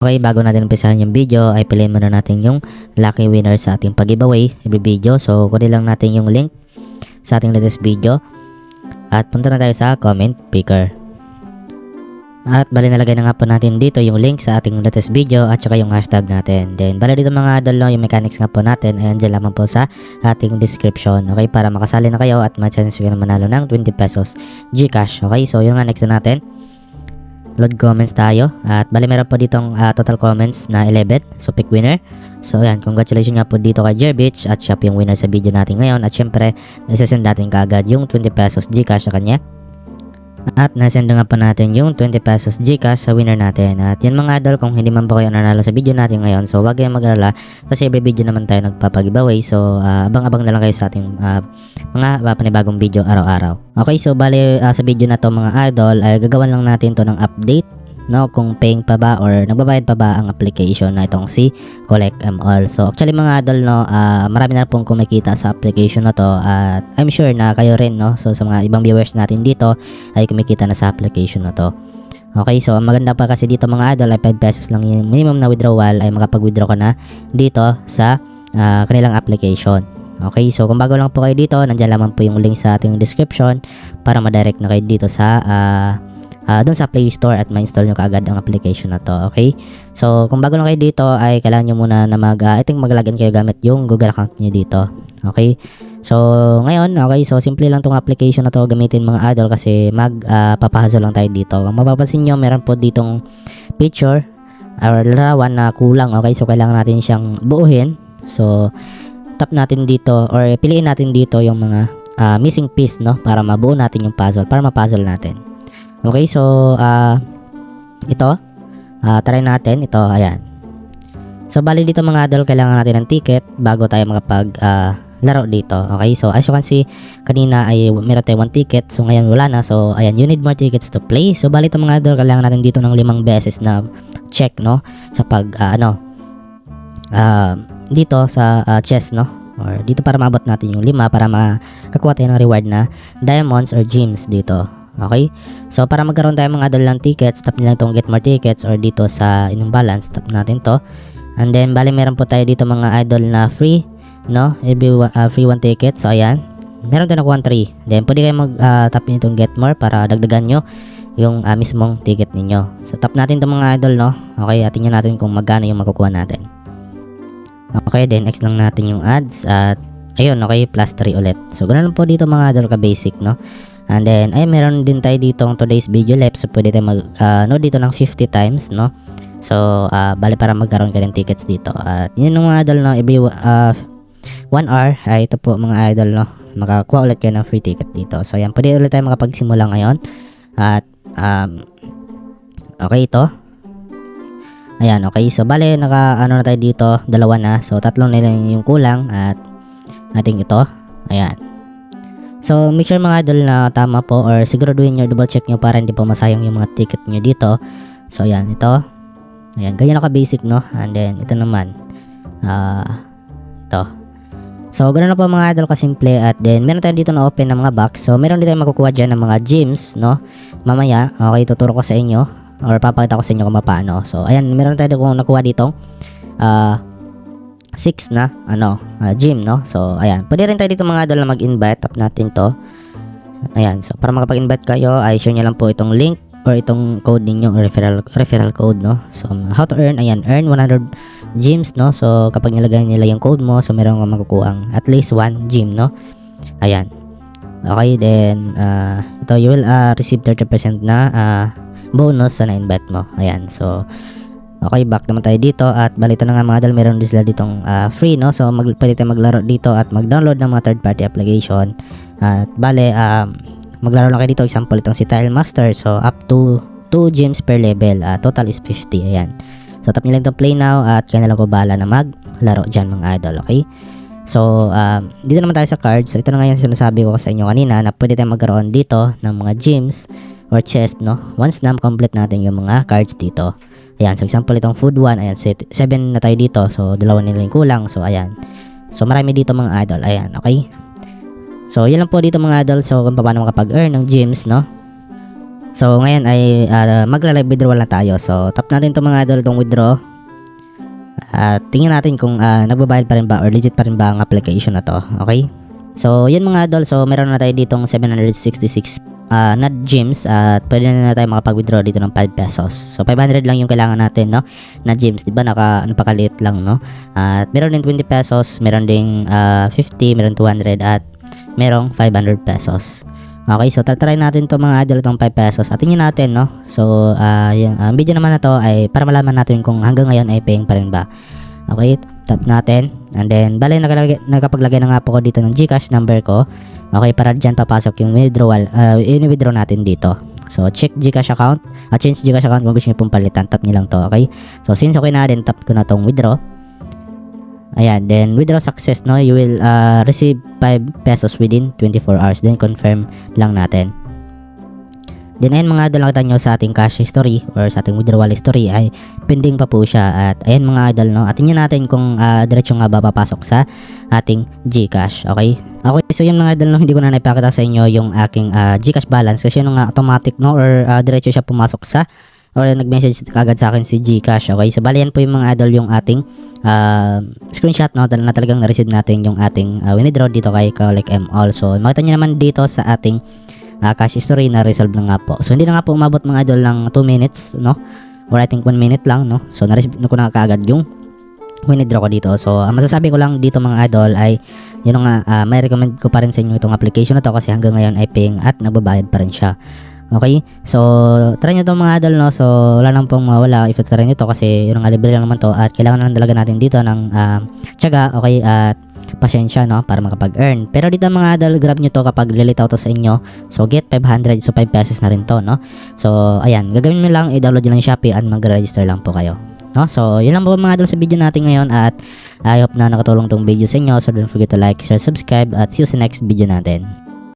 Okay, bago natin umpisahan yung video ay piliin muna natin yung lucky winner sa ating pag-giveaway every video. So, kunin lang natin yung link sa ating latest video at punta na tayo sa comment picker. At bali nalagay na nga po natin dito yung link sa ating latest video at saka yung hashtag natin. Then bali dito mga idol, yung mechanics nga po natin ayan dyan lamang po sa ating description. Okay, para makasali na kayo at ma-chance kayo na manalo ng 20 pesos Gcash. Okay, so yun nga, next na natin. Load comments tayo at bali meron po ditong total comments na 11, so pick winner. So ayan, congratulations nga po dito kay Jerbich at siya po yung winner sa video natin ngayon. At syempre isasend natin kaagad yung 20 pesos Gcash sa kanya. At nasend nga po natin yung 20 pesos Gcash sa winner natin. At yan mga idol, kung hindi man po kayo nanalo sa video natin ngayon, so wag kayong mag-alala kasi every video naman tayo nagpapag-giveaway. So abang-abang na lang kayo sa ating mga panibagong video araw-araw. Okay, so bali sa video na to mga idol ay gagawan lang natin to ng update, no, kung paying pa ba or nagbabayad pa ba ang application na itong si Collect All. So actually mga idol, no, marami na pong kumikita sa application na to at I'm sure na kayo rin, no, so sa mga ibang viewers natin dito ay kumikita na sa application na to. Okay, so ang maganda pa kasi dito mga idol ay 5 pesos lang yung minimum na withdrawal, ay makapag-withdraw ka na dito sa kanilang application. Okay, so kung bago lang po kayo dito, nandiyan lamang po yung link sa ating description para ma-direct na kayo dito sa doon sa Play Store at ma-install nyo kaagad ang application na to. Okay, so kung bago lang kayo dito ay kailangan nyo muna na mag-login kayo gamit yung Google account nyo dito. Okay, so ngayon, okay, so simple lang tong application na to gamitin mga idol kasi magpapahassle lang tayo dito. Kung mapapansin nyo, meron po ditong picture or larawan na kulang. Okay, so kailangan natin siyang buuhin. So tap natin dito or piliin natin dito yung mga missing piece, no, para mabuo natin yung puzzle, para ma-puzzle natin. Okay, so ito try natin ito, ayan. So bali dito mga idol, kailangan natin ng ticket bago tayo makapag laro dito. Okay, so as you can see, kanina ay meron tayo 1 ticket, so ngayon wala na. So ayan, you need more tickets to play. So bali ito mga idol, kailangan natin dito ng 5 beses na check, no, sa pag dito sa chest, no, or dito para maabot natin yung 5 para makakuha tayo ng reward na diamonds or gems dito. Okay, so para magkaroon tayo mga idol ng tickets, tap nila itong get more tickets or dito sa inyong balance, tap natin to. And then bali meron po tayo dito mga idol na free, no, every free 1 ticket. So ayan, meron tayo nakuha 3. Then pwede kayo mag-tap nyo itong get more para dagdagan nyo yung mismong ticket ninyo. So tap natin itong mga idol, no. Okay, at tingnan natin kung magkano yung makukuha natin. Okay, then next lang natin yung ads at ayun, okay, plus 3 ulit. So ganoon po dito mga idol ka basic, no. And then ay meron din tayo dito ng today's video left, so pwede tayo mag dito ng 50 times, no. So bali para magkaroon ka ng tickets dito. At yun mga idol, no, every 1 hour ay ito po mga idol, no, makakuha ulit kayo ng free ticket dito. So ayan, pwede ulit tayo makapagsimula ngayon. At okay, ito. Ayan, okay. So bali na tayo dito, 2 na. So 3 na lang yung kulang at ating ito. Ayan. So make sure mga idol na tama po or siguraduhin nyo, double check nyo para hindi po masayang yung mga ticket nyo dito. So ayan, ito. Ayan, ganyan naka-basic, no. And then ito naman. Ito. So ganoon na po mga idol kasimple. At then meron tayo dito na open na mga box. So meron din tayo makukuha dyan ng mga gems, no. Mamaya, okay, tuturo ko sa inyo or papakita ko sa inyo kung paano. So ayan, meron tayo kung nakuha dito 6 na gym, no. So ayan, pwede rin tayo dito mga idol na mag-invite. Tap natin to. Ayan, so para makapag-invite kayo ay share nyo lang po itong link or itong code ninyo or referral code, no. So how to earn, ayan, earn 100 gyms, no. So kapag nilagay nila yung code mo, so meron kang makukuha at least 1 gym, no. Ayan, okay, then ito you will receive 30% na bonus sa na-invite mo. Ayan, so okay, back naman tayo dito at balito na nga mga idol, meron din sila ditong free, no. So pwede tayo maglaro dito at mag-download ng mga third party application. At bale maglaro lang kayo dito, example itong si Tile Master. So up to 2 gems per level, total is 50. Ayan, so tap nyo lang itong play now at kaya na lang po bahala na maglaro dyan mga idol. Okay, so dito naman tayo sa cards. So ito na nga yung sinasabi ko sa inyo kanina na pwede tayo magkaroon dito ng mga gems or chest, no, once na complete natin yung mga cards dito. Ayan, so example itong food 1, ayan, 7 na tayo dito. So 2 nila yung kulang. So ayan, so marami dito mga idol. Ayan, okay. So yan lang po dito mga idol. So kung paano makapag-earn ng gems, no. So ngayon ay magla-live withdrawal na tayo. So tap natin itong mga idol, itong withdraw. At tingnan natin kung nagbabayad pa rin ba or legit pa rin ba ang application na to. Okay? So yun mga idol, so meron na tayo ditong 766 na gems at pwede na tayo makapag-withdraw dito ng 5 pesos. So 500 lang yung kailangan natin, no, na gems, di ba? Napakaliit lang, no? At meron din 20 pesos, meron ding 50, meron 200 at merong 500 pesos. Okay, so try natin to mga idol, itong 5 pesos at tingnan natin, no? So yung video naman na to ay para malaman natin kung hanggang ngayon ay paying pa rin ba. Okay, tap natin and then bale nakapaglagay na nga po ko dito ng GCash number ko. Okay, para dyan papasok yung withdrawal, withdraw natin dito. So check GCash account, change GCash account kung gusto niyo pong palitan, tap niyo lang to. Okay, so since okay na din, tap ko na tong withdraw. Ayan, then withdraw success, no? You will receive 5 pesos within 24 hours. Then confirm lang natin. Then ayan mga idol, nakita nyo sa ating cash history or sa ating withdrawal history ay pending pa po siya. At ayan mga idol, no? At tingnan natin kung diretso nga ba papasok sa ating GCash. Okay? Okay, so yun mga idol, no? Hindi ko na naipakita sa inyo yung aking GCash balance kasi yun nga automatic, no? Or diretso siya pumasok sa or nag-message kagad sa akin si GCash. Okay, so bali yan po yung mga idol, yung ating screenshot, no, na talagang na-receive natin yung ating withdraw dito kay Collect M All. So makita nyo naman dito sa ating cash history na resolve na nga po. So hindi na nga po umabot mga idol ng 2 minutes, no, or I think 1 minute lang, no. So na-receive ko na kaagad yung withdraw ko dito. So ang masasabi ko lang dito mga idol ay yun nga, may recommend ko pa rin sa inyo itong application na to kasi hanggang ngayon ay paying at nagbabayad pa rin siya. Okay, so try nyo itong mga idol, no. So wala nang pong mawala if try nyo ito kasi yun nga, libre lang naman to at kailangan lang talaga natin dito ng tiyaga, okay, at pasensya, no, para makapag-earn. Pero dito mga idol, grab nyo to kapag lilitaw to sa inyo. So get 500, so 5 pesos na rin to, no. So ayan, gagawin mo lang, i-download nyo lang Shopee at mag-register lang po kayo, no. So yun lang po mga idol sa video natin ngayon at I hope na nakatulong tong video sa inyo. So don't forget to like, share, subscribe at see you sa next video natin.